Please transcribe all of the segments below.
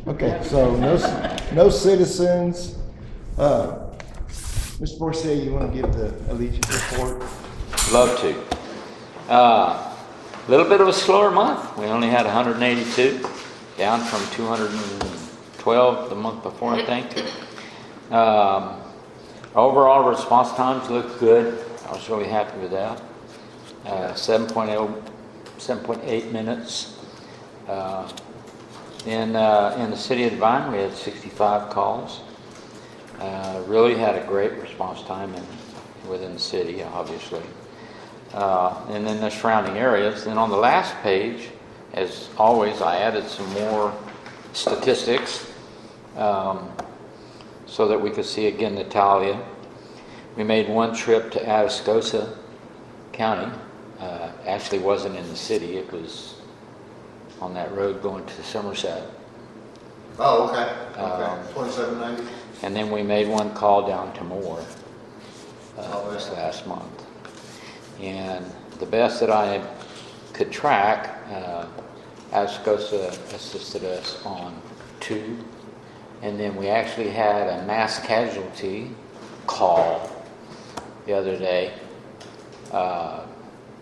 Okay, so no citizens. Mr. Borsay, you want to give the Allegiance report? Love to. A little bit of a slower month. We only had 182, down from 212 the month before, I think. Overall response times look good. I was really happy with that. 7.8 minutes. In the city of Divine, we had 65 calls. Really had a great response time within the city, obviously. And then the surrounding areas. Then on the last page, as always, I added some more statistics so that we could see again Natalia. We made one trip to Atascosa County. Actually wasn't in the city, it was on that road going to Somerset. Oh, okay. 2790. And then we made one call down to Moore this last month. And the best that I could track, Atascosa assisted us on 2. And then we actually had a mass casualty call the other day.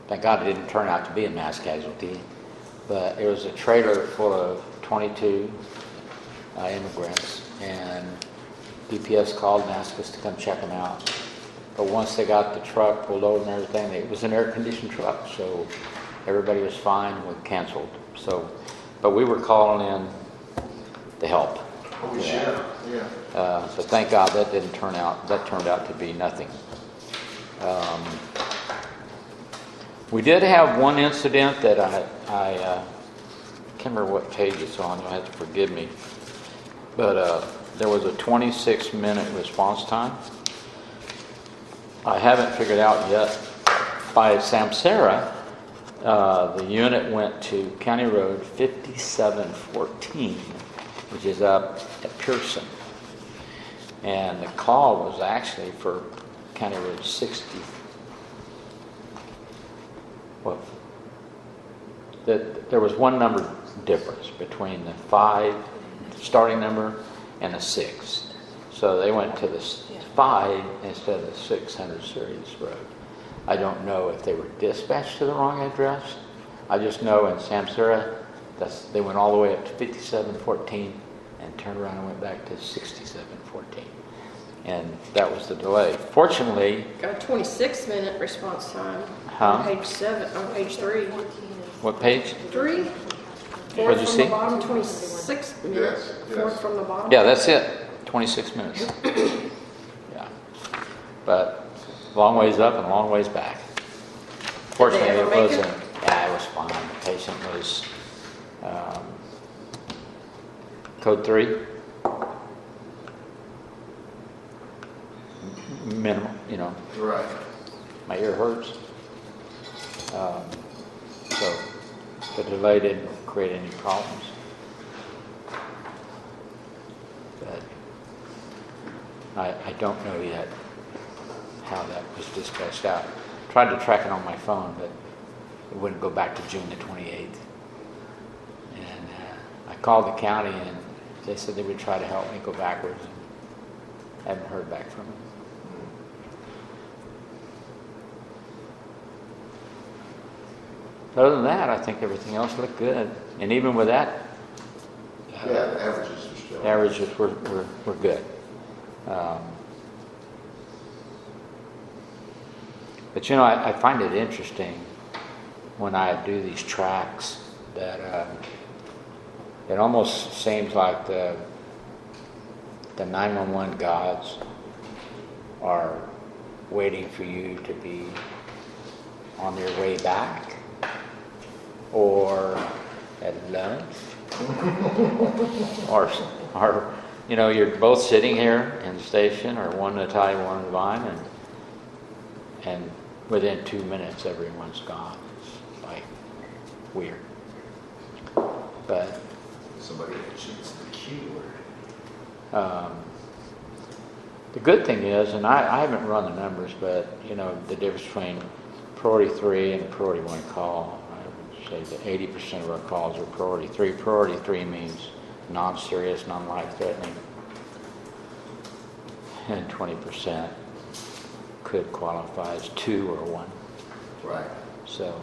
Thank God it didn't turn out to be a mass casualty, but it was a trailer full of 22 immigrants, and DPS called and asked us to come check them out. But once they got the truck pulled over and everything, it was an air-conditioned truck, so everybody was fine. We canceled. So, but we were calling in to help. Oh, yeah. But thank God that didn't turn out. That turned out to be nothing. We did have one incident that I can't remember what page it's on. You'll have to forgive me. But there was a 26-minute response time. I haven't figured out yet. By Samsara, the unit went to County Road 5714, which is up at Pearson. And the call was actually for County Road 60. Well, there was one number difference between the 5 starting number and the 6. So they went to the 5 instead of the 600 series road. I don't know if they were dispatched to the wrong address. I just know in Samsara, they went all the way up to 5714 and turned around and went back to 6714. And that was the delay. Fortunately, Got a 26-minute response time Huh? on page 7, on page 3. what page? 3? What'd you from see? the bottom, 26 minutes. Yes. Fourth from the bottom. Yeah, that's it. 26 minutes. Yeah. But long ways up and long ways back. Fortunately, Did it they ever make wasn't. Yeah, it was fine. The patient was code 3. Minimal, Right. my ear hurts. So the delay didn't create any problems. But I don't know yet how that was dispatched out. Tried to track it on my phone, but it wouldn't go back to June the 28th. And I called the county, and they said they would try to help me go backwards, and haven't heard back from them. Other than that, I think everything else looked good. And even with that, Yeah, the averages are still. averages were good. But I find it interesting when I do these tracks that it almost seems like the 911 gods are waiting for you to be on your way back or at lunch or you're both sitting here in the station, or one Natalia, one Divine, and within 2 minutes everyone's gone. It's like weird. But Somebody cheats the keyword. the good thing is, and I haven't run the numbers, but the difference between priority 3 and priority 1 call, I would say that 80% of our calls are priority 3. Priority 3 means non-serious, non-life-threatening. And 20% could qualify as 2 or 1. Right. So,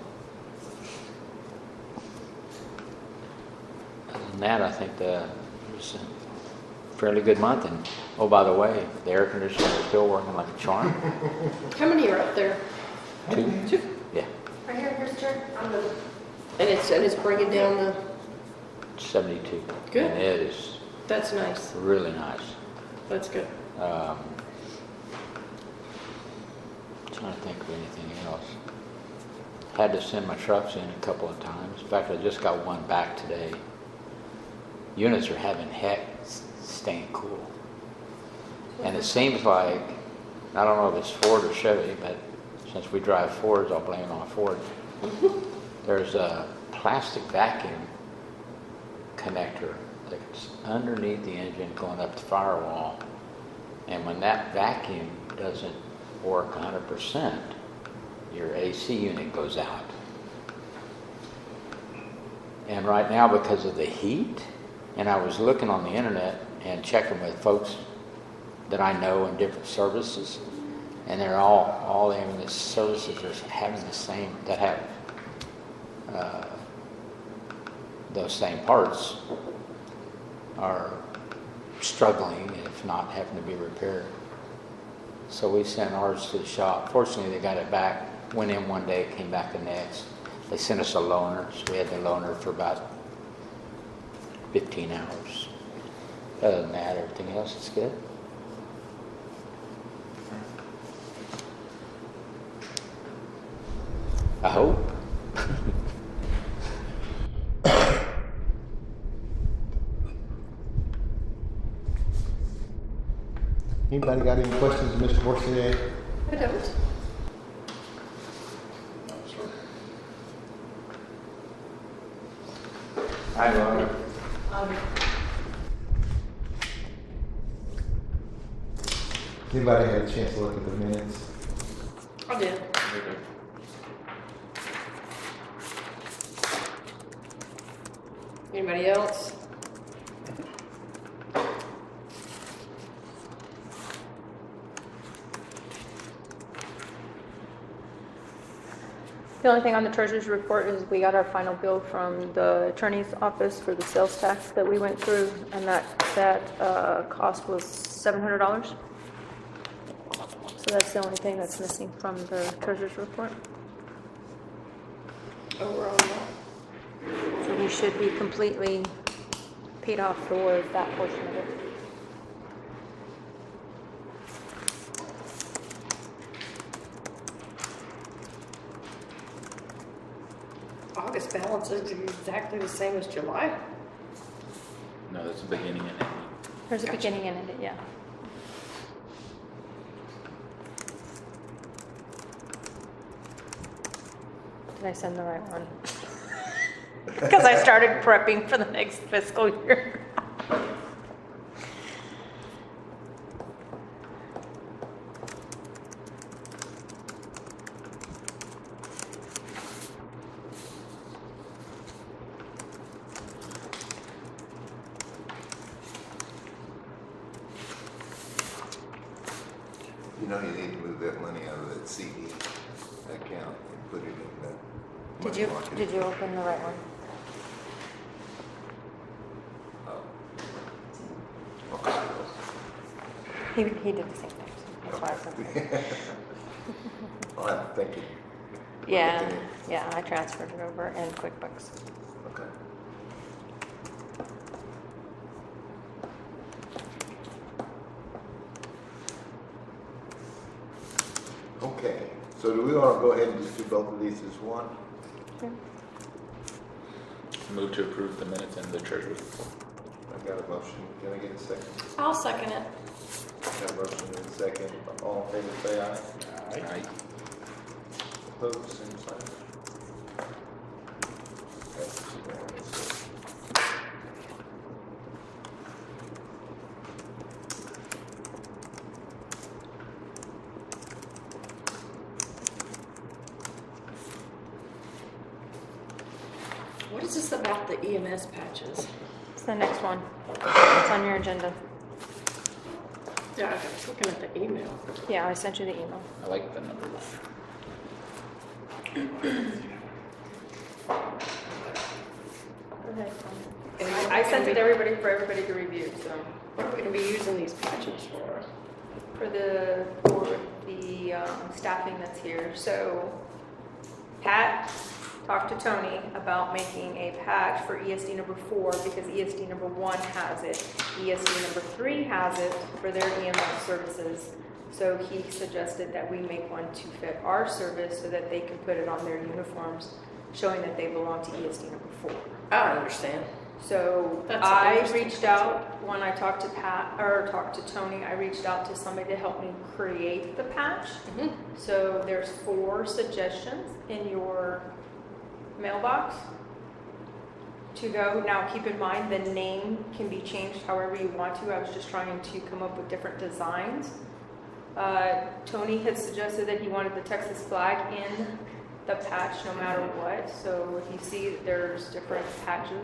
other than that, I think it was a fairly good month. And oh, by the way, the air conditioner is still working like a charm. How many are up there? 2? Yeah, Right here, here's Jared. And it's bringing down the, 72. Good. And it is that's nice. really nice. That's good. Trying to think of anything else. Had to send my trucks in a couple of times. In fact, I just got one back today. Units are having heck staying cool. And it seems like, I don't know if it's Ford or Chevy, but since we drive Fords, I'll blame it on Ford. There's a plastic vacuum connector that's underneath the engine going up the firewall. And when that vacuum doesn't work 100%, your AC unit goes out. And right now, because of the heat, and I was looking on the internet and checking with folks that I know in different services, and they're all in the services are having the same, that have those same parts are struggling, if not having to be repaired. So we sent ours to the shop. Fortunately, they got it back. Went in one day, came back the next. They sent us a loaner, so we had the loaner for about 15 hours. Other than that, everything else is good. I hope. Anybody got any questions, Mr. Borsier? I don't. I know. Anybody had a chance to look at the minutes? I did. Anybody else? The only thing on the treasurer's report is we got our final bill from the attorney's office for the sales tax that we went through, and that cost was $700. So that's the only thing that's missing from the treasurer's report. Overall, So we should be completely paid off for that portion of it. August balance is exactly the same as July. No, that's the beginning and ending. There's a beginning and end, yeah. Did I send the right one? Because I started prepping for the next fiscal year. You know, you need to move that money out of that CD account and put it in the money market. Did you open the right one? Oh. Okay. He did the same thing. That's why I sent it. I'll have to think it. Yeah, I transferred it over in QuickBooks. Okay. Okay, so do we want to go ahead and just do both of these as one? Move to approve the minutes and the treasurer's report. I've got a motion, can I get a second? I'll second it. Got a motion and a second, all in favor say aye. Aye. Opposed, same sign. That's unanimous. What is this about the EMS patches? the next one? It's on your agenda. Yeah, I was looking at the email. Yeah, I sent you the email. I like the number one. I sent it to everybody for everybody to review, so. What are we gonna be using these patches for? For the staffing that's here, so Pat talked to Tony about making a patch for ESD number 4 because ESD number 1 has it. ESD number 3 has it for their EMS services. So he suggested that we make one to fit our service so that they can put it on their uniforms, showing that they belong to ESD number 4. I understand. So That's I interesting. reached out when I talked to talked to Tony, I reached out to somebody to help me create the patch. Mhm. So there's 4 suggestions in your mailbox to go. Now keep in mind the name can be changed however you want to. I was just trying to come up with different designs. Tony had suggested that he wanted the Texas flag in the patch no matter what. So if you see that there's different patches,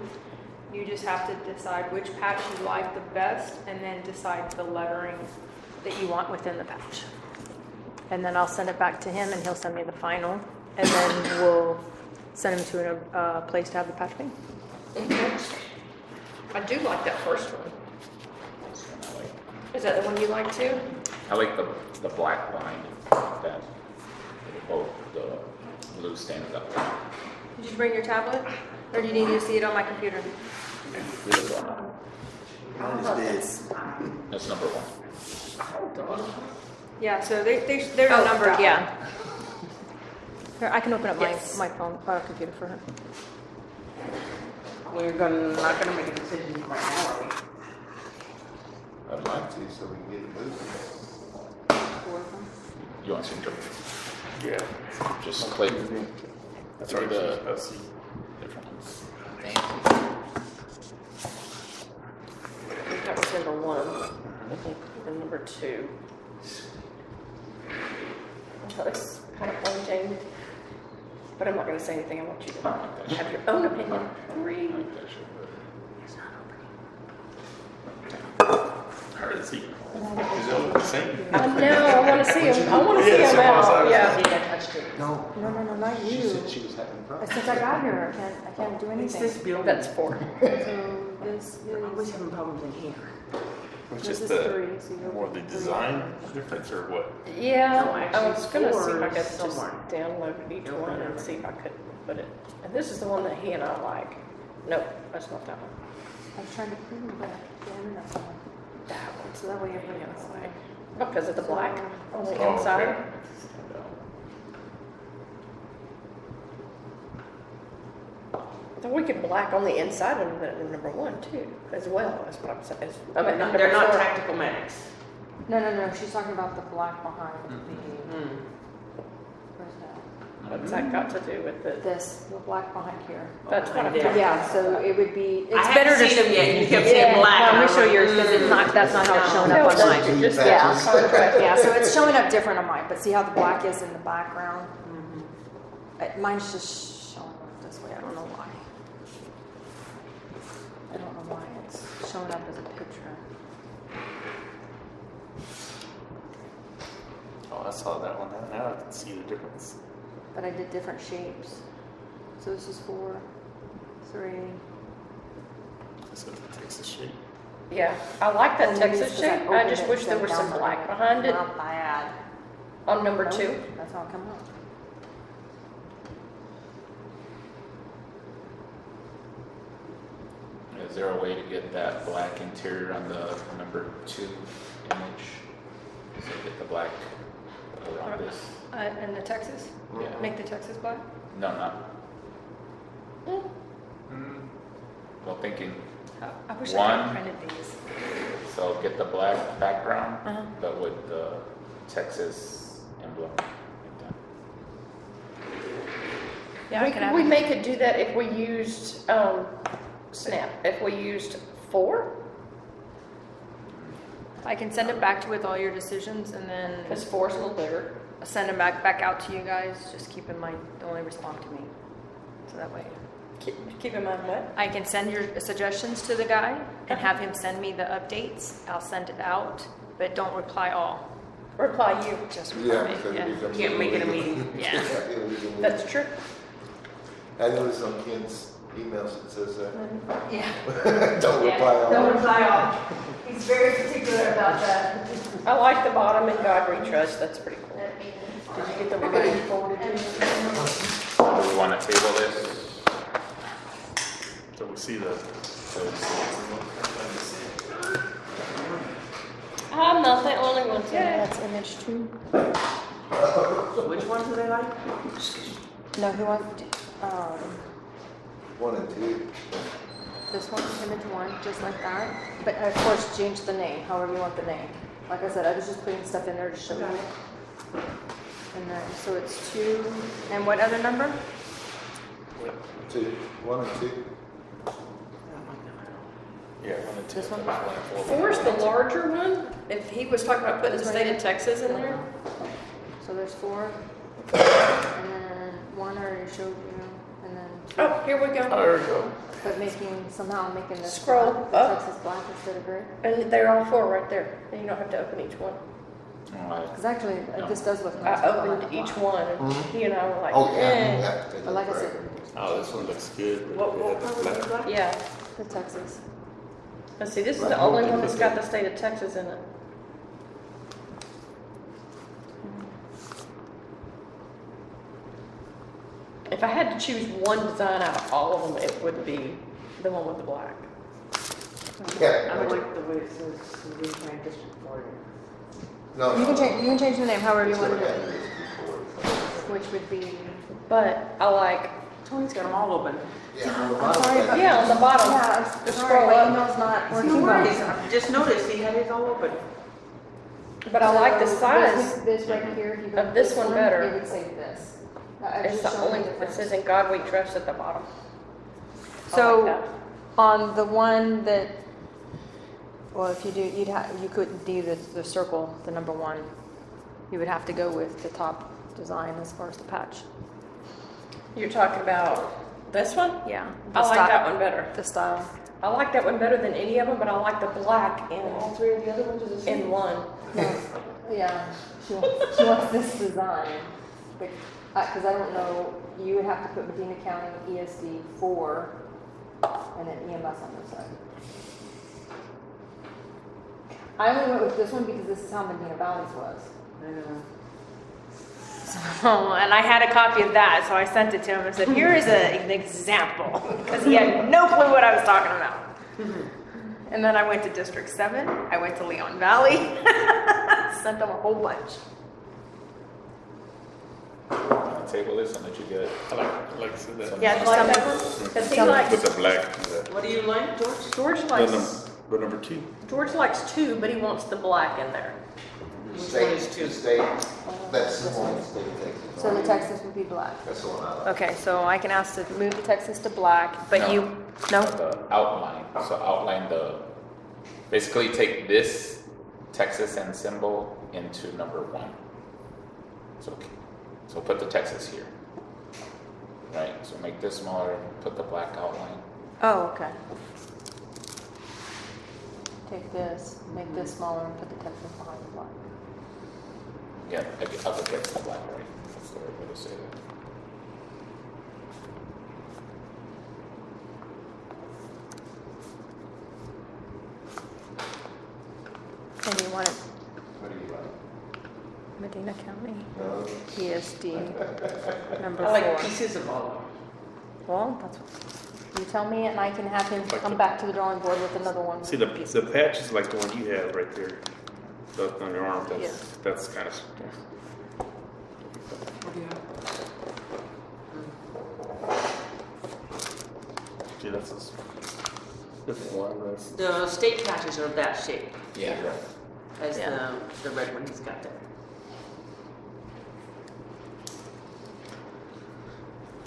you just have to decide which patch you like the best and then decide the lettering that you want within the patch. And then I'll send it back to him and he'll send me the final. And then we'll send him to a place to have the patch made. Okay. I do like that first one. That's one I like. Is that the one you like too? I like the black line that both the blue stands up. Did you bring your tablet? Or do you need to see it on my computer? Really well. That's number one. Hold on. Yeah, so they're Oh, numbered, got it. yeah. Here, I can open up Yes. my phone, computer for her. We're not gonna make a decision right now, are we? I'd like to, so we can get it moving. You want to see them? Yeah, Just click. that's right. The That's the different ones. That was number 1. I think the number 2. That looks kind of plain Jane. But I'm not going to say anything. I want you to have your own opinion. Read. hard to see. Is it the same? I know. I want to see them. I want to see Yeah, them so out. I was- Yeah. I think I touched it. No, No, not she you. said she was having problems. Since I got here, I can't do It's anything. this building. That's 4. So this I'm always is, having problems in here. It's this just is the 3, so you're. more the design difference or what? Yeah. No, I actually, was going to see if I 4 could is just somewhere. download each one and see if I could put it. And this is the one that he and I like. Nope, that's not that one. I was trying to prove it, but the internet's on. That one. So that way everybody Yeah, can see. like, because of the black on the Oh, inside. okay. So we could black on the inside of the number 1 too, as well. That's what I'm saying. I mean, not They're number not 4. tactical medics. No, she's talking about the black behind the, Hmm. where's that? What's that got to do with the? This, the black behind here. That's what I'm Yeah. talking Yeah, so it would be, it's I better haven't to. seen them yet, and you kept saying black. No, and let me I'm show like, yours, because it's not, that's not how it's showing up No, on that's mine. just Yeah. contrast. Yeah, so it's showing up different on mine, but see how the black is in the background? Mine's just showing up this way, I don't know why. I don't know why it's showing up as a picture. Oh, I saw that one. Now I can see the difference. But I did different shapes. So this is 4, 3. This is the Texas shape. Yeah, I like that And maybe Texas it's 'cause shape. I opened just it wish there and was some downloaded black behind it Not bad. on number Nope, 2. That's how it come out. Is there a way to get that black interior on the number 2 image? So get the black around this? And the Texas? Yeah. Make the Texas black? No, not. Well, thinking, I wish I One. could have printed these. so get the black background, Uh-huh. but with the Texas emblem. like that. Yeah, I can have We it. may could do that if we used, Snap, if we used 4, I can send it back to you with all your decisions and then because 4 is a little bigger. send them back out to you guys. Just keep in mind, they only respond to me. So that way. Keep in mind what? I can send your suggestions to the guy and have him send me the updates. I'll send it out, but don't reply all. Reply you. Just Yeah, reply, because yeah. it becomes. Can't make it a illegal. meeting. Yeah. Illegal. That's true. I noticed on Ken's emails it says that. Yeah. Don't reply all. Don't reply all. He's very particular about that. I like the bottom in God We Trust. That's pretty cool. Did you get the one that you forwarded to me? Do we want to table this? So we see the. I'm not the only one today. That's image 2. Which one do they like? No, who wants, 1 and 2. this one, image 1, just like that. But of course, change the name, however you want the name. Like I said, I was just putting stuff in there to show you. And then, so it's 2, and what other number? 2. 1 and 2. Yeah, 1 and 2. This one? 4's the larger one. If he was talking about putting the state of Texas in there. So there's 4, and then 1 I already showed you, and then 2. Oh, here we go. There we go. But somehow making this Scroll black, the up. Texas black instead of gray. And they're all 4 right there. And you don't have to open each one. Because actually, this does look nice. I opened each one and he and I were like, Oh, yeah. eh. You have to take But like I said, Oh, this one looks good. What Yeah, color the is black. black? Yeah. the Texas. Let's see, this is the only one that's got the state of Texas in it. If I had to choose one design out of all of them, it would be the one with the black. Yeah. I like the way it says Louisiana District 40. No, You can change the name however you want to do That's it, what I had which would be. But I like, Tony's got them all open. Yeah, on the I'm bottom. sorry, of that- yeah, on the bottom. Yeah, I'm Just sorry, scroll my up. email's not No working worries. right. I just noticed he had his all open. But I like the So size. This right here, if you go of to this one better. It would say this. I It's just the showed only, you the it difference. says in God We Trust at the bottom. I like So that. on the one that, well, if you do, you couldn't do the circle, the number 1. You would have to go with the top design as far as the patch. You're talking about this one? Yeah. I like that one better. The style. I like that one better than any of them, but I like the black All 3 of the other ones are the in same. one. No, yeah, she wants this design, because I don't know, you would have to put Medina County ESD 4, and then EMS on the side. I only went with this one because this is how Medina Valley's was. I know. Oh, and I had a copy of that, so I sent it to him and said, here is an example, because he had no clue what I was talking about. And then I went to District 7, I went to Leon Valley, sent them a whole bunch. Want to table this and let you get it? I like I said that. Yeah, I just like tell that me. one. Because he Tell me. With likes, the black. What do you like, George? George The likes, number 2. George likes 2, but he wants the black in there. State, state, that's the one, state of Texas. So the Texas would be black. That's the one I like. Okay, so I can ask to move the Texas to black, but No. you, no? The outline, so outline basically take this Texas and symbol into number 1. So put the Texas here. Right, so make this smaller, put the black outline. Oh, okay. Take this, make this smaller, and put the Texas behind the black. Yeah, up against the black, right? That's the right way to say that. And you want it What do you like? Medina County, No? ESD, number I like 4. pieces of all of them. Well, that's what, you tell me, and I can have him Like come the- back to the drawing board with another one. See, the patch is like the one you have right there. That's on your arm. Yeah. That's kind of. What do you have? See, that's a different one. That's. The state patches are that shape Yeah. as Yeah. the red one he's got there.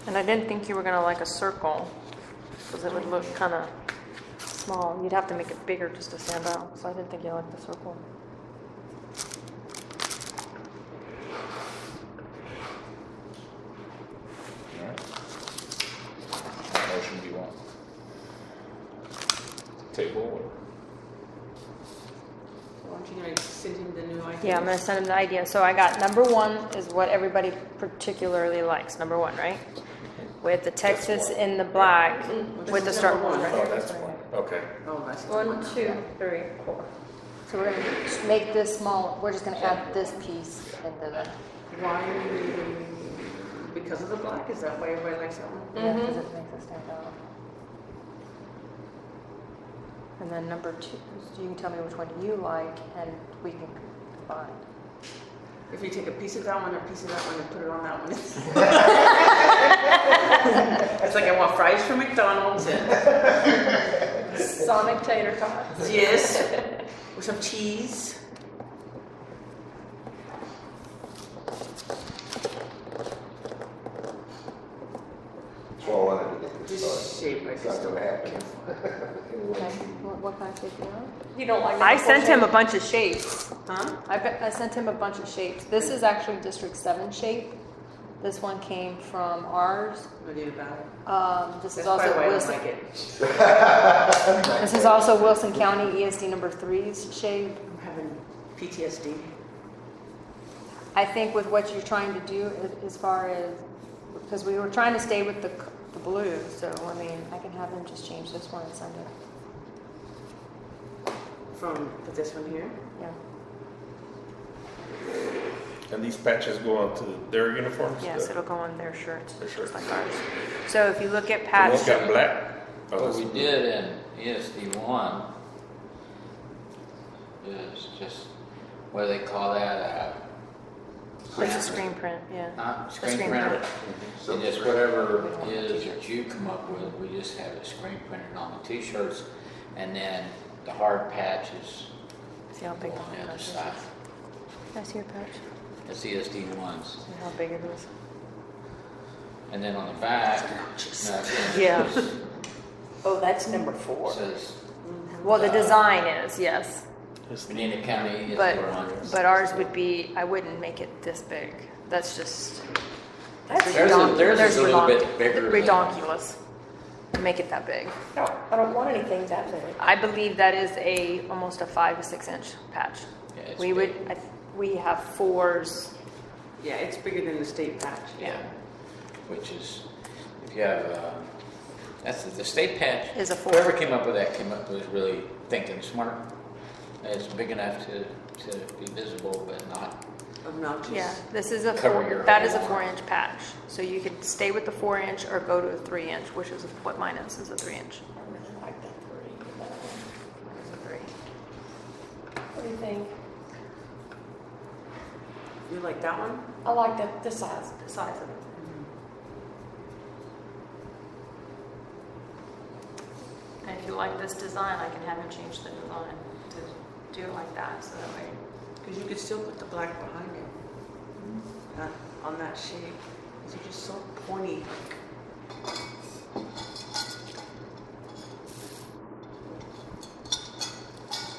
And I didn't think you were gonna like a circle, because it would look kind of small. You'd have to make it bigger just to stand out, so I didn't think you liked the circle. Alright. Motion table or? Why don't you gonna send him the new idea? Yeah, I'm gonna send him the idea. So I got number 1 is what everybody particularly likes, number 1, right? With the Texas in the black, with the star. Number one, right? Oh, that's one. Okay. Oh, that's. 1, 2, 3, 4. So we're gonna just make this small, we're just gonna add this piece into the. Why are you, because of the black, is that why everybody likes that one? Yeah, because it makes it stand out. And then number 2, so you can tell me which one you like, and we can combine. If you take a piece of that one, a piece of that one, and put it on that one. It's like I want fries from McDonald's and, Sonic tater tots. yes, with some cheese. That's what I wanted to get this This started. shape, I It's just not don't gonna happen. Okay, what kind of shape do you want? You don't like I number 4 sent him a shape? bunch of shapes. Huh? I sent him a bunch of shapes. This is actually District 7 shape. This one came from ours. What do you about it? This is That's also probably why I don't Wilson. like it. This is also Wilson County ESD number 3's shape. I'm having PTSD. I think with what you're trying to do as far as, because we were trying to stay with the blue, so I mean, I can have him just change this one and send it. From, put this one here. Yeah. And these patches go on to their uniforms? Yes, it'll go on their shirts, Their shirts. just like ours. So if you look at The patch, one's got black? Oh, What this we one. did in ESD 1 is just, what do they call that? it's a screen print, yeah. Not screen screen printer. print. And just whatever it is that you come up with, we just have it screen printed on the t-shirts. And then the hard patches See how big on the the other patch is? side. Can I see your patch? That's ESD 1s. See how big it is? And then on the back, Yeah. Oh, that's number 4. it says Well, the design is, yes. Medina County ESD But 1s. ours would be, I wouldn't make it this big. That's just. That's Theirs is a little bit bigger than- Redonkulous. To make it that big. No, I don't want anything that big. I believe that is almost a 5 to 6 inch patch. Yeah, it's We big. would, we have 4s. Yeah, it's bigger than the state patch. Yeah, which is, if you have, that's the state patch. Is a 4. Whoever came up with that was really thinking smart. It's big enough to be visible, but not. Obnoxious. Yeah, this is a Cover 4, your that is a whole 4 inch patch. So you could stay with the 4 inch or go to a 3 inch, which is what mine is a 3 inch. I really like that 3. It's a 3. What do you think? You like that one? I like the size. The size of it. And if you like this design, I can have him change the design to do it like that, so that way. Because you could still put the black behind it. On that shape. These are just so pointy.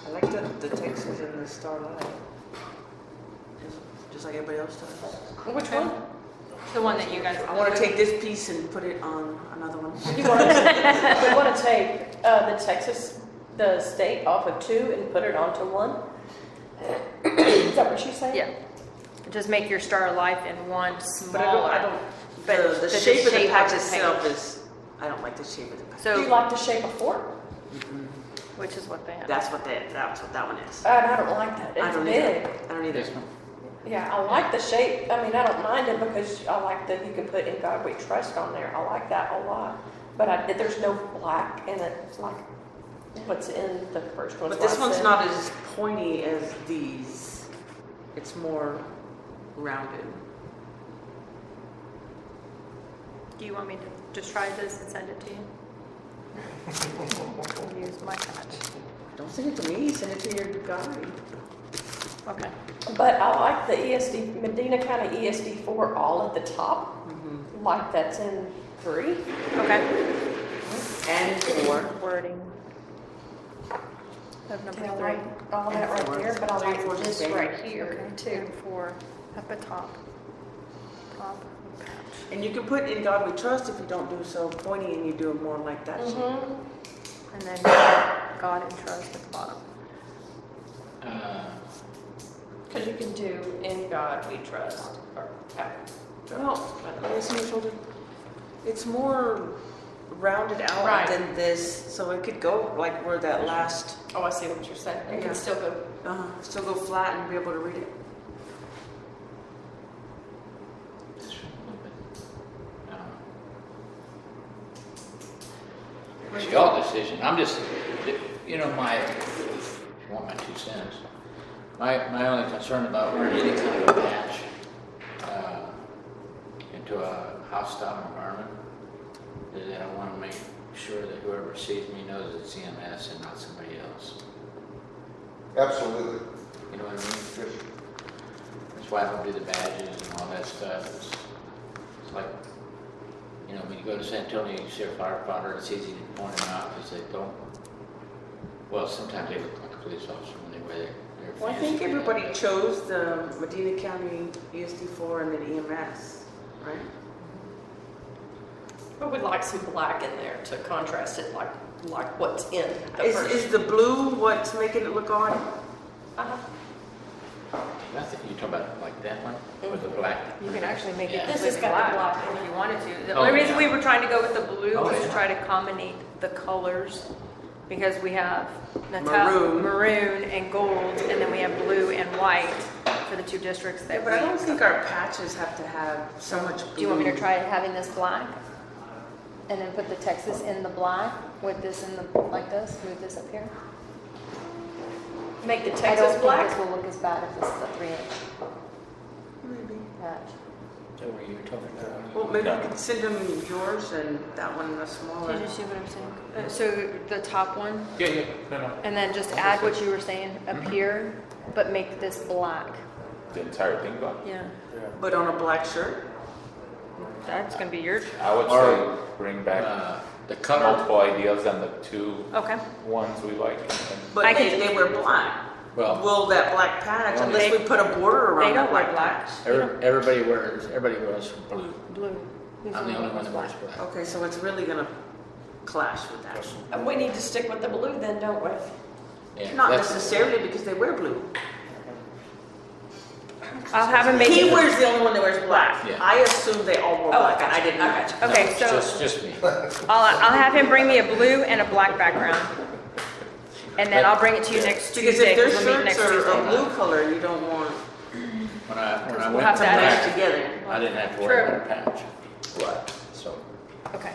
I like the Texas and the Starlight. Just like everybody else does. Which one? The one that you guys. I want to take this piece and put it on another one. You want to take the Texas, the state off of 2 and put it onto 1? Is that what she's saying? Yeah. Just make your Star of Life in one But smaller. I don't, But the shape of the patch the itself page. is, I don't like the shape of the patch. Do you So, like the shape of 4? which is what they have. That's what that one is. And I don't like that. I It's don't big. either. I don't either. This one? Yeah, I like the shape. I mean, I don't mind it because I like that you can put "In God We Trust" on there. I like that a lot. But there's no black in it. It's like what's in the first one. But this one's not as pointy as these. It's more rounded. Do you want me to just try this and send it to you? Use my patch. Don't send it to me, send it to your guy. Okay. But I like the ESD, Medina County ESD 4 all at the top. Like that's in 3. Okay. And 4. Wording. Of number I 3. like all that right there, but I Three, like four, this six. right here And too. 4 up at top. Top patch. And you can put "In God We Trust" if you don't do so pointy and you do it more like that shape. Mm-hmm. And then God and trust at the bottom. Because you can do in God we trust, or, No, it's more rounded out Right. than this, so it could go like where that last, oh, I see what you're saying. It Yeah. can still go, still go flat and be able to read it. It's y'all decision. I'm just, you know, if you want my 2 cents, my only concern about wearing any kind of a patch into a hostile environment is that I want to make sure that whoever sees me knows it's EMS and not somebody else. Absolutely. You know what I mean? That's why I don't do the badges and all that stuff. It's like, you know, when you go to San Antonio, you see a firefighter, it's easy to point them out because they don't, well, sometimes they look like a police officer when they wear their Well, I fancy think gear. everybody chose the Medina County ESD4 and then EMS, right? but we'd like some black in there to contrast it like what's in the first. Is the blue what's making it look odd? Uh-huh. I think you're talking about like that one with the black. You can actually make it Yeah. This with has got the black black in if it. you wanted to. The Oh, only reason yeah. we were trying to go with the blue Oh, was yeah. to try to combine the colors, because we have maroon and gold, and then we have blue and white for the 2 districts Yeah, that but I don't we. think our patches have to have so much blue. Do you want me to try having this black? And then put the Texas in the black with this in the, like this, move this up here? Make the I don't Texas think black. this will look as bad if this is a 3-inch Maybe. patch. So were you talking about? Well, maybe you could send them yours and that one a smaller. Did you see what I'm saying? So the top one, Yeah, no. and then just add what you were saying up here, but make this black. The entire thing gone? Yeah. But on a black shirt? That's gonna be your, I would Or, say bring back The color, multiple ideas and the 2 okay. ones we like. But I they, can- they wear black. well, Will that black patch, Well, unless we put a border They around don't that wear black black. patch? everybody wears blue. Blue. I'm the only one that wears black. Okay, so it's really gonna clash with that. And we need to stick with the blue then, don't we? Yeah, Not that's- necessarily because they wear blue. I'll have him make He it. wears the only one that wears black. Yeah. I assumed they all wore Oh, black, and I didn't know. I got you. Okay, No, so just me. I'll have him bring me a blue and a black background. And then I'll bring it to you next Because Tuesday, if their because we'll meet shirts next are a Tuesday. blue color, you don't want When I we'll went have to to add match black, together. I didn't have to worry True. about a patch. Right. So, Okay.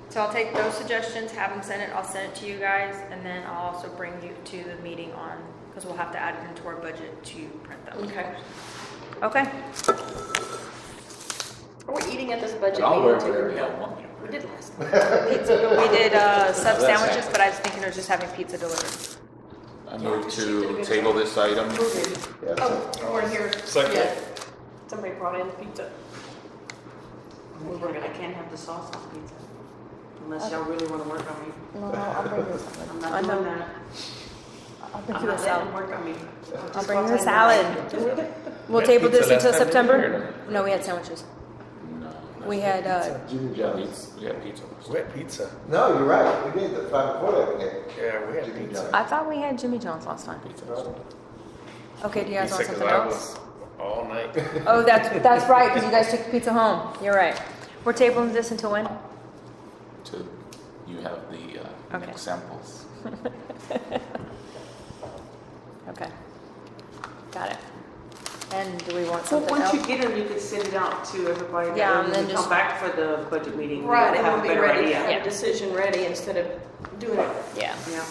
So I'll take those suggestions, have them send it, I'll send it to you guys, and then I'll also bring you to the meeting on, because we'll have to add it into our budget to print them. Okay. Okay. Are we eating at this budget I'll wear meeting whatever too? y'all want me We did last. We did sub that's sandwiches, it. but I was thinking of just having pizza delivered. I move to table this item. Yeah, so- Oh, we're here. Second. Yeah. Somebody brought in pizza. I can't have the sauce on pizza. Unless y'all really wanna work on me. No, I'll bring you I'm I not know. doing that. I'll bring I'm you a not letting salad. them work on me. I'll bring you a salad. We'll table this until September? No, we had sandwiches. No. We had, Jimmy Yeah, John's. pizza. We had pizza. No, you're right. We did the time before that. We had Yeah, we had Jimmy pizza. John's. I thought we had Jimmy John's last time. Okay, do you guys want Pizza, 'cause something I else? was all night. Oh, that's right, because you guys took the pizza home. You're right. We're tabling this until when? To you have the Okay. examples. Okay. Got it. And do we want Well, something once you else? get them, you can send it out to everybody. that Yeah, when and then we just- come back for the budget meeting. Right, we'll and have we'll a be better ready to idea. have a decision ready instead of doing it. Yeah. Yeah.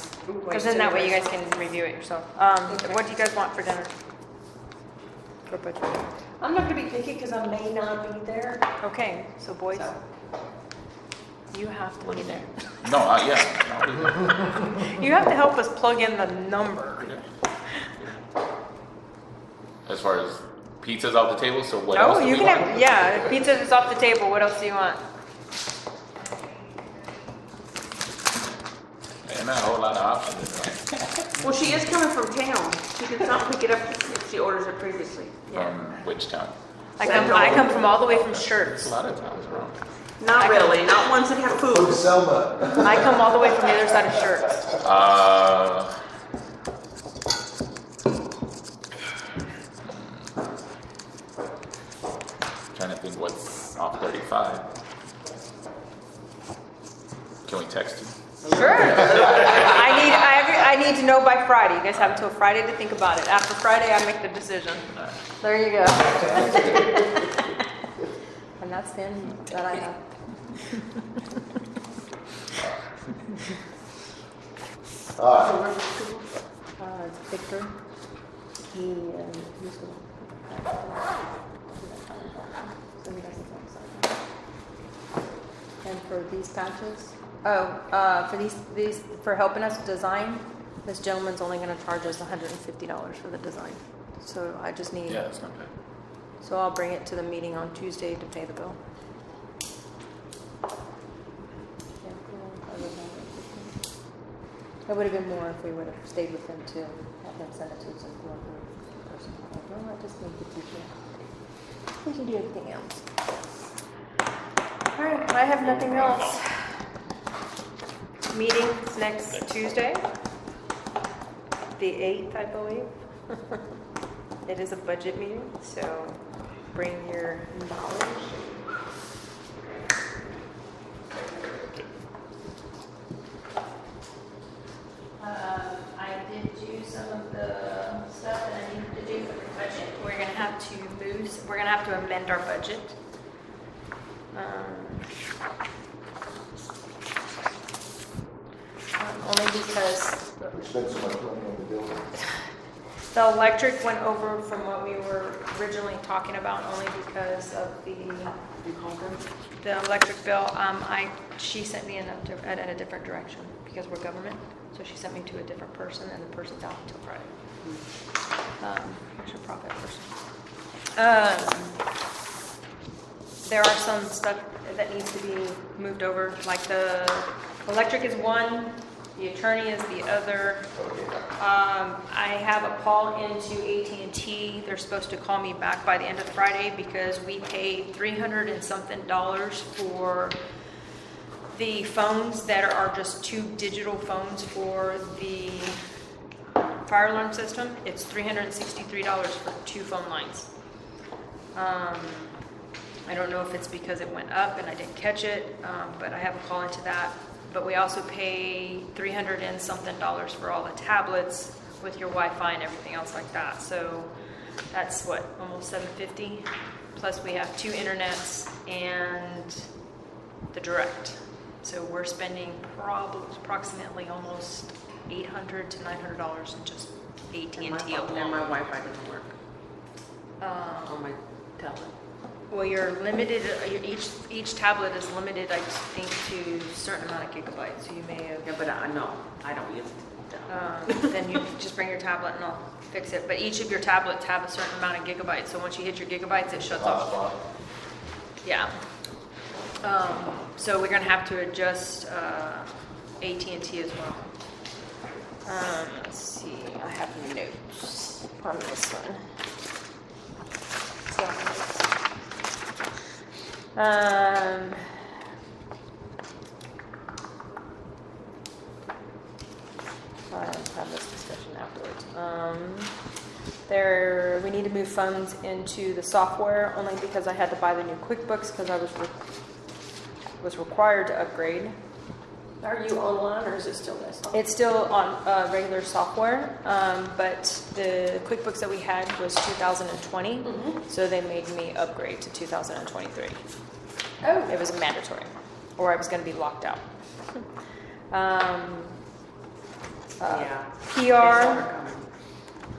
Because then that way you guys can review it yourself. What do you guys want for dinner? For budget? I'm not gonna be picky because I may not be there, Okay, so boys, so. you have to be there. No, yeah. You have to help us plug in the number. As far as pizza's off the table, so what No, else do you we can want? have, yeah, pizza is off the table. What else do you want? And not a whole lot of options. Well, she is coming from town. She can stop pick it up if she orders it previously. From which town? I come from all the way from Shirts. There's a lot of towns around. Not really, not ones that have From food. Selma. I come all the way from the other side of Shirts. Trying to think what's off 35. Can we text you? Sure. I need to know by Friday. You guys have until Friday to think about it. After Friday, I make the decision. There you go. And that's the end that I have. All right. Victor, he used to. So he doesn't know. And for these patches, for helping us design, this gentleman's only going to charge us $150 for the design. So I just need. Yeah, that's not bad. So I'll bring it to the meeting on Tuesday to pay the bill. It would have been more if we would have stayed with him to have him send it to us as one person. Well, I just need the teacher. We can do everything else. All right, I have nothing else. Meeting next Tuesday, the 8th, I believe. It is a budget meeting, so bring your knowledge. I did do some of the stuff that I needed to do for the budget. We're gonna have to amend our budget. Only because We spent so much money on the building. the electric went over from what we were originally talking about, only because of the electric bill. She sent me in a different direction because we're government. So she sent me to a different person, and the person's out until Friday. Extra profit person. There are some stuff that needs to be moved over, like the electric is one, the attorney is the other. I have a call into AT&T. They're supposed to call me back by the end of Friday because we paid $300 and something for the phones that are just 2 digital phones for the fire alarm system. It's $363 for 2 phone lines. I don't know if it's because it went up and I didn't catch it, but I have a call into that. But we also pay $300 and something for all the tablets with your Wi-Fi and everything else like that. So that's what, almost $750. Plus we have 2 internets and the direct. So we're spending approximately almost $800 to $900 in just AT&T And my alone. Wi-Fi doesn't work on my tablet. Well, you're limited. Each tablet is limited, I think, to a certain amount of gigabytes. So you may have. Yeah, but I don't use it. Then you just bring your tablet and I'll fix it. But each of your tablets have a certain amount of gigabytes. So once you hit your gigabytes, it shuts off. Yeah. So we're gonna have to adjust AT&T as well. Let's see. I have notes on this one. I have this discussion afterwards. We need to move funds into the software only because I had to buy the new QuickBooks because I was required to upgrade. Are you online or is it still this? It's still on regular software, but the QuickBooks that we had was 2020, so they made me upgrade to 2023. Oh. It was mandatory, or I was going to be locked out. PR,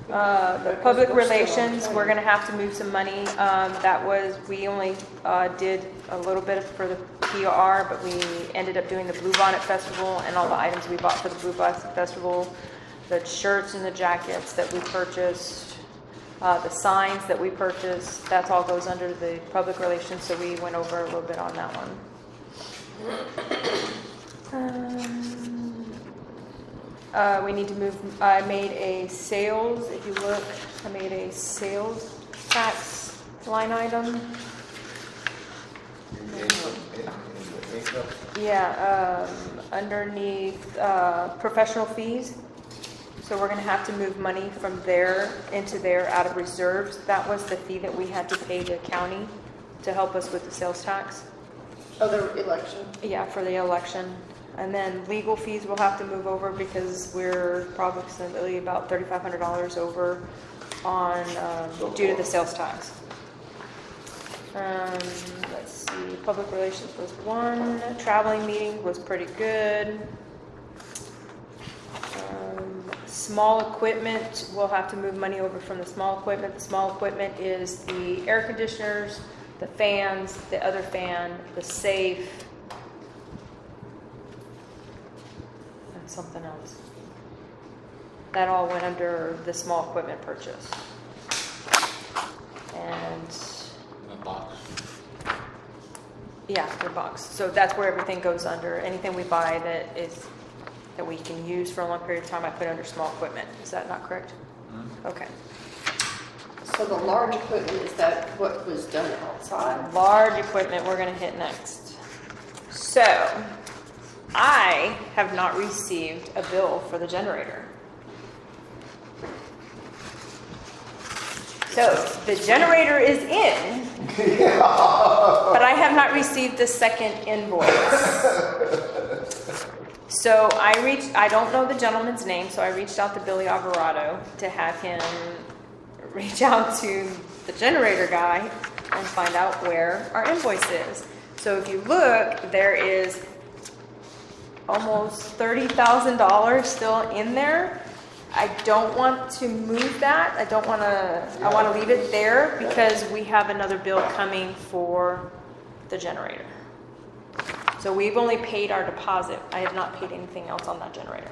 the public relations, we're going to have to move some money. We only did a little bit for the PR, but we ended up doing the Bluebonnet Festival and all the items we bought for the Bluebonnet Festival, the shirts and the jackets that we purchased, the signs that we purchased. That all goes under the public relations, so we went over a little bit on that one. We need to move. I made a sales. If you look, I made a sales tax line item. In income? Yeah, underneath, professional fees. So we're gonna have to move money from there into there out of reserves. That was the fee that we had to pay the county to help us with the sales tax. Oh, the election. Yeah, for the election. And then legal fees we'll have to move over because we're approximately about $3,500 over on, due to the sales tax. Let's see, public relations was 1, traveling meeting was pretty good. Small equipment, we'll have to move money over from the small equipment. The small equipment is the air conditioners, the fans, the other fan, the safe, and something else. That all went under the small equipment purchase. And The box. yeah, their box. So that's where everything goes under. Anything we buy that we can use for a long period of time, I put under small equipment. Is that not correct? Okay. So the large equipment, is that what was done outside? Large equipment we're gonna hit next. So, I have not received a bill for the generator. So, the generator is in, but I have not received the second invoice. So I don't know the gentleman's name, so I reached out to Billy Alvarado to have him reach out to the generator guy and find out where our invoice is. So if you look, there is almost $30,000 still in there. I don't want to move that. I want to leave it there because we have another bill coming for the generator. So we've only paid our deposit. I have not paid anything else on that generator.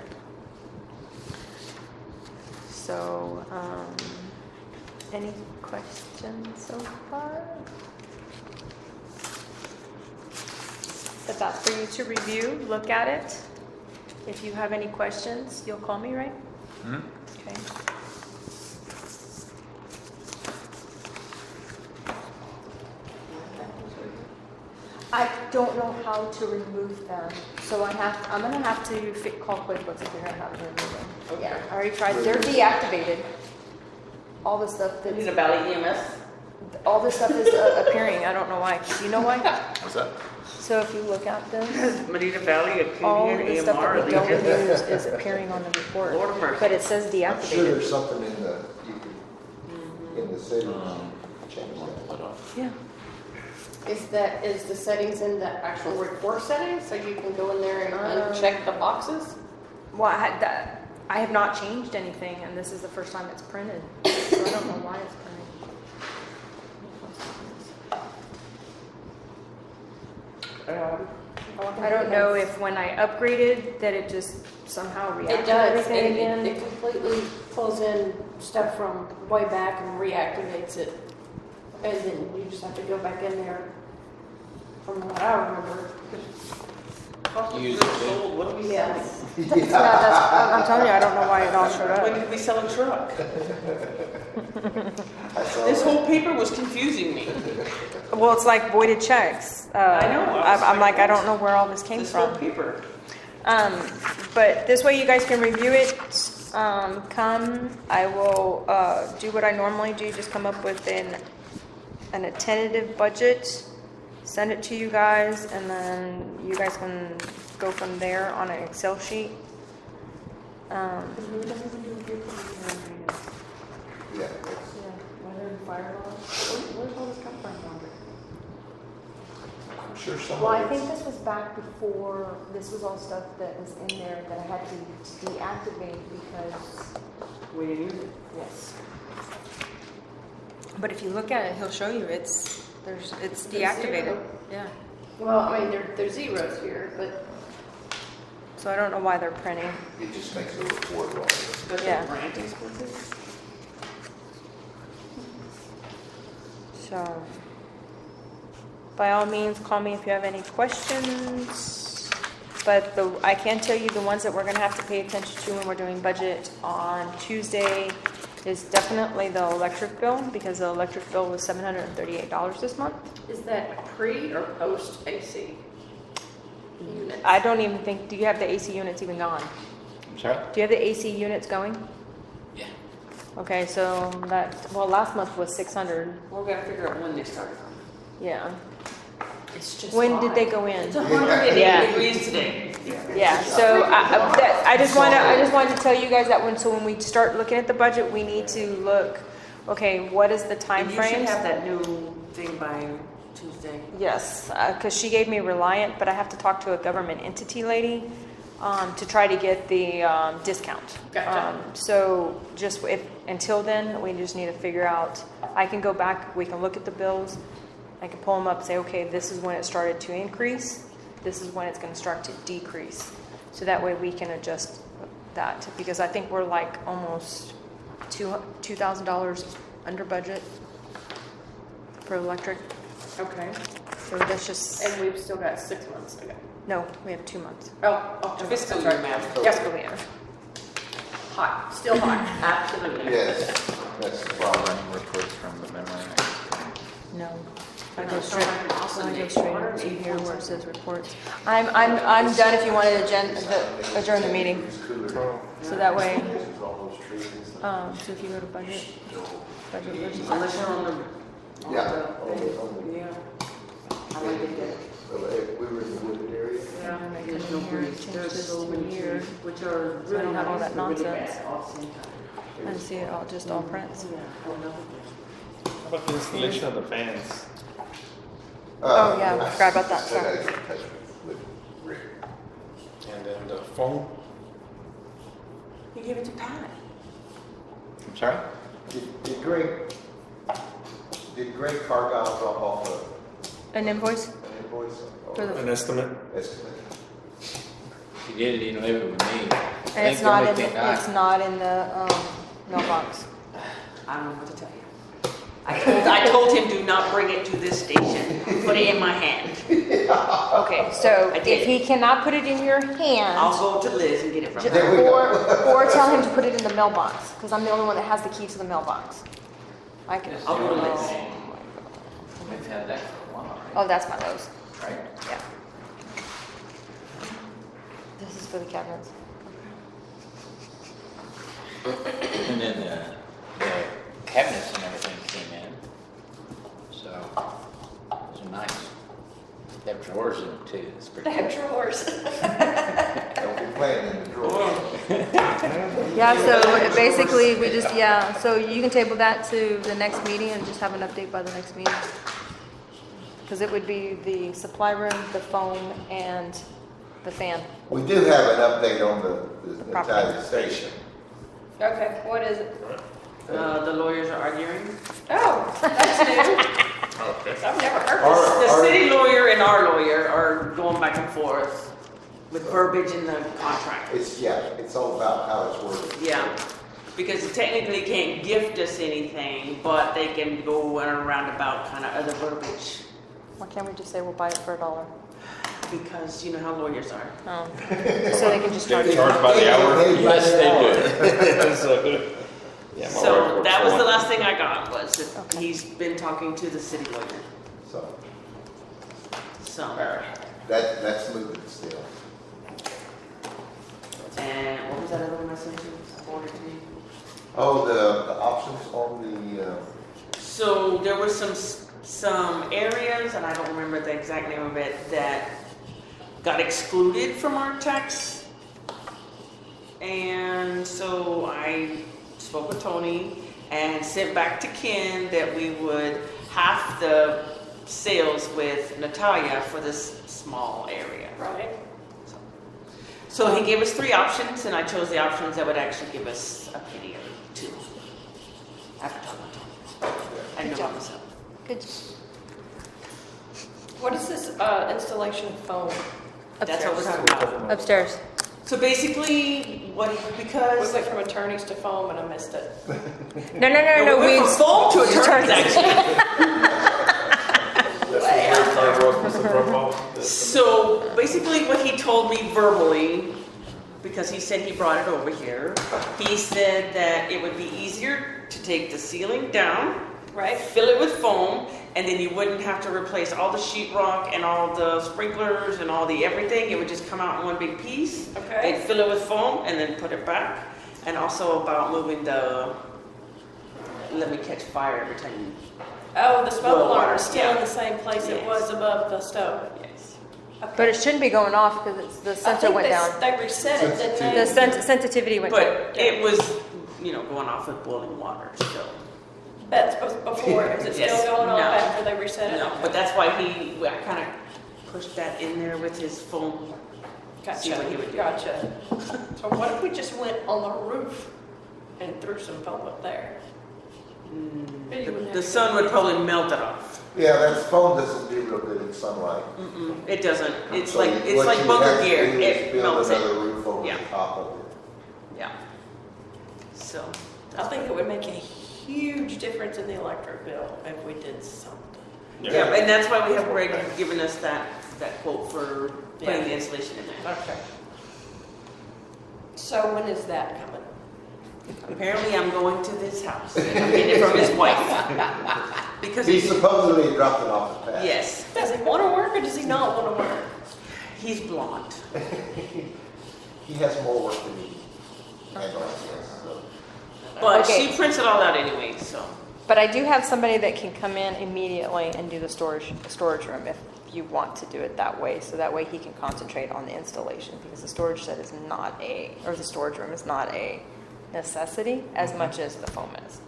So, any questions so far? But that's for you to review, look at it. If you have any questions, you'll call me, right? Okay. I don't know how to remove them, so I'm gonna have to call QuickBooks and figure out how to remove them. Yeah, I already tried. They're deactivated. All the stuff Need a that, Valley EMS? all this stuff is appearing. I don't know why. Do you know why? What's that? So if you look at them, Manita Valley, all Acadian, the stuff AMR, that we don't Legion. use is appearing on the report. Lord of mercy. But it says I'm sure deactivated. there's something in the, in the settings, change that. Put off. Yeah. Is the settings in the actual report settings, so you can go in there and uncheck the boxes? Well, I have not changed anything, and this is the first time it's printed, so I don't know why it's printed. I don't know if when I upgraded that it just somehow It reacted does, everything and again. it completely pulls in stuff from way back and reactivates it. And then you just have to go back in there, from what I remember. Cost of Use goods it, yeah. sold, what are we selling? I'm telling you, I don't know why it all showed When up. did we sell a truck? I saw This that. whole paper was confusing me. Well, it's like voided checks. I know, I was I'm like, I like, don't know where all this came This whole from. paper. But this way you guys can review it. I will do what I normally do, just come up with a tentative budget, send it to you guys, and then you guys can go from there on an Excel sheet. Yeah, Where's all this come from? I'm sure some Well, I of think it's, this was back before, this was all stuff that was in there that I had to deactivate because, We didn't use it. yes. But if you look at it, he'll show you it's deactivated. zero. Yeah. Well, I mean, there's zeros here, but So I don't know why they're printing. it just makes the report wrong. But Yeah. the brand expenses? So, by all means, call me if you have any questions. But I can tell you the ones that we're gonna have to pay attention to when we're doing budget on Tuesday is definitely the electric bill, because the electric bill was $738 this month. is that pre or post AC? units. I don't even think, do you have the AC units even gone? I'm sorry? Do you have the AC units going? Yeah. Okay, so that, well, last month was 600. We're gonna figure out when they started. Yeah. It's just When did hot. they go in? It's 108 Yeah. degrees today. Yeah, so I just wanted to tell you guys that when we start looking at the budget, we need to look, okay, what is the time And you should frames? have that new thing by Tuesday. Yes, because she gave me Reliant, but I have to talk to a government entity lady to try to get the discount. Gotcha. So just until then, we just need to figure out, I can go back, we can look at the bills, I can pull them up and say, okay, this is when it started to increase, this is when it's going to start to decrease. So that way we can adjust that, because I think we're like almost $2,000 under budget for electric. Okay. So that's just, And we've still got 6 months to go. no, we have 2 months. Oh, Fiscal that's year, right. ma'am. Yes, Fiscal year. hot, still hot. Absolutely. Yes, that's the problem. Running reports from the memory. No. I No, go so straight, I can also I go make straight order into eight here points where on it says reports. I'm done if you want to adjourn the meeting. So that way, so if you go to budget versus Unless you're on the. Yeah. Yeah. I like it. We were in the wooded area. Yeah. And then I There's come no in here and breeze. change There's this so to many here. trees, which are So I don't really have all nice that and really nonsense. bad all at the same time. and see it all, just all prints. Yeah, I love it. How about the installation of the fans? Oh, yeah, I forgot about that, I sorry. gotta get in touch with Rick. And then the phone? You give it to Pat. I'm sorry? Did Greg Cargile drop off An invoice an invoice? for the, An estimate? Estimate? He did, he didn't leave it with me. I and think it's the not only in, thing it's not in the, mailbox. I don't know what to tell you. I told him do not bring it to this station. Put it in my hand. Okay, so I did. if he cannot put it in your hand, I'll go to Liz and get it from ju- her. There we go. or tell him to put it in the mailbox, because I'm the only one that has the key to the mailbox. I can. I'll go to Liz. We've had that for a while, Oh, that's my Lowe's, right? yeah. This is for the cabinets. And then the cabinets and everything came in. So, those are nice. They have drawers in them too, it's pretty They have cool. drawers. Don't be playing in the drawer. Yeah, so basically, we just, yeah, so you can table that to the next meeting and just have an update by the next meeting. Because it would be the supply room, the foam, and the fan. We do have an update on the property. Italian station. Okay, what is it? The lawyers are arguing. Oh, that's new. Okay. I've never heard Our- this. The city lawyer and our lawyer are going back and forth with verbiage in the contract. It's all about how it's worded. Yeah, because they technically can't gift us anything, but they can go in a roundabout kind of other verbiage. Why can't we just say we'll buy it for $1? Because you know how lawyers are. Oh. So they can just charge They you. charge by the hour? Yes, they do. So, yeah, my wife So works that for was the one. last thing I got, was that Okay. he's been talking to the city lawyer. So So, that's moving still. and what was that other one I sent you? Forwarded to me? Oh, the options on the, So there were some areas, and I don't remember the exact name of it, that got excluded from our tax. And so I spoke with Tony and sent back to Ken that we would half the sales with Natalia for this small area. Right. So he gave us 3 options, and I chose the options that would actually give us a penny or 2. After talking to Tony. I know about myself. Good. What is this installation foam? That's what we're Upstairs. talking about. Upstairs. So basically, Was because it from attorneys to foam and I missed it? No, we went from foam to attorneys actually. That's where Carl Ross was the drop-off. So basically, what he told me verbally, because he said he brought it over here, he said that it would be easier to take the ceiling down Right? fill it with foam, and then you wouldn't have to replace all the sheetrock and all the sprinklers and all the everything. It would just come out in one big piece. Okay. They'd fill it with foam and then put it back. And also about moving the, let me catch fire every time you, Oh, the smoke Well, alarm is still in yeah. the same place it Yes. was above the stove. yes. Okay. But it shouldn't be going off because the I sensor think went down. They reset it, didn't The they? sensitivity went down. But it was, going off with boiling water, so. That's before, is it still Yes. going on No. after they reset it? No, but that's why I kind of pushed that in there with his foam. See Gotcha, what he would do. gotcha. So what if we just went on the roof and threw some foam up there? Maybe you wouldn't The have to- sun would probably melt it off. Yeah, that foam doesn't do real good in sunlight. It doesn't. It's So like what it's like you would bunker have to gear. do is It build melts another it. roof over Yeah. the top of it. Yeah. So. I think it would make a huge difference in the electric bill if we did something. Yeah, and that's why we have Greg giving us that quote for putting Yeah. the insulation in there. Okay. So when is that coming? Apparently, I'm going to this house. And I'm getting it from his wife because He supposedly dropped it off his pad. yes, Does he want to work or does he not want to work? he's blonde. He has more work than me. And so. But Okay. she prints it all out anyway, so. But I do have somebody that can come in immediately and do the storage room if you want to do it that way. So that way he can concentrate on the installation because the storage room is not a necessity as much as the foam is.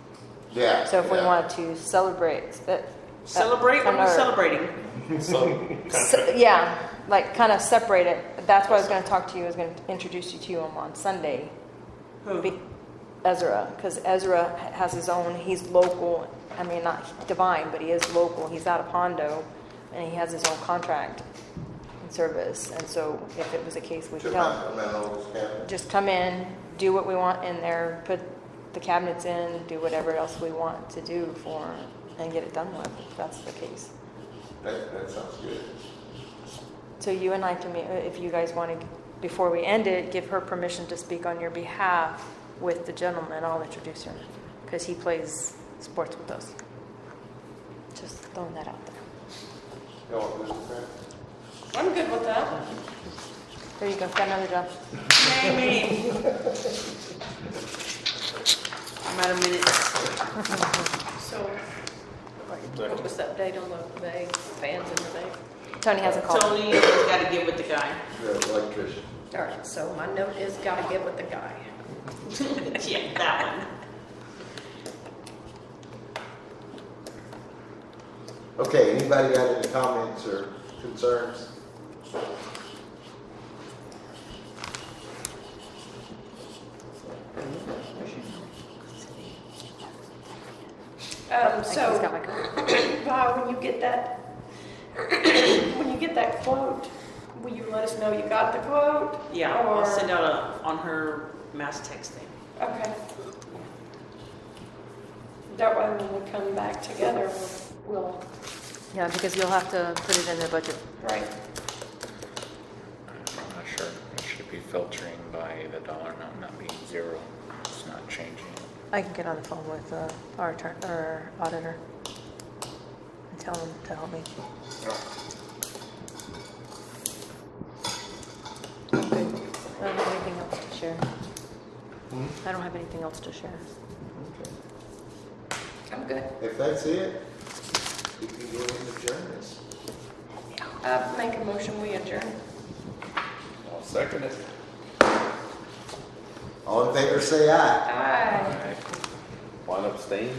Yeah. So if we yeah. wanted to celebrate that. Celebrate? What are we another- celebrating? Yeah, like kind of separate it. That's what I was going to talk to you, I was going to introduce you to him on Sunday. Who? Ezra, because Ezra has his own, he's local, I mean, not divine, but he is local. He's out of Hondo, and he has his own contract and service. And so if it was a case, we To could mount those cabinets. just come in, do what we want in there, put the cabinets in, do whatever else we want to do for, and get it done with, if that's the case. That sounds good. So you and I can, if you guys want to, before we end it, give her permission to speak on your behalf with the gentleman. I'll introduce him because he plays sports with us. Just throwing that out there. You want this to print? I'm good with that. There you go. Got another job. Amy. I'm at a minute. So what was that date on the vague, fans in the vague? Tony hasn't called. Tony has got to get with the guy. The electrician. All right, so my note is gotta get with the guy. Yeah, that one. Okay, anybody got any comments or concerns? He's So, got my card. when you get that quote, will you let us know you got the quote? Yeah, I'll Or- send out on her mass text thing. Okay. That way when we come back together, we'll, Yeah, because you'll have to put it in the budget. right. I'm not sure. It should be filtering by the dollar amount, not being zero. It's not changing. I can get on the phone with our auditor and tell him to help me. I'm good. I don't have anything else to share. I don't have anything else to share. Okay. I'm good. If that's it, we can go into adjourn this. Make a motion, we adjourn. I'll second it. All in favor, say aye. Aye. One abstain?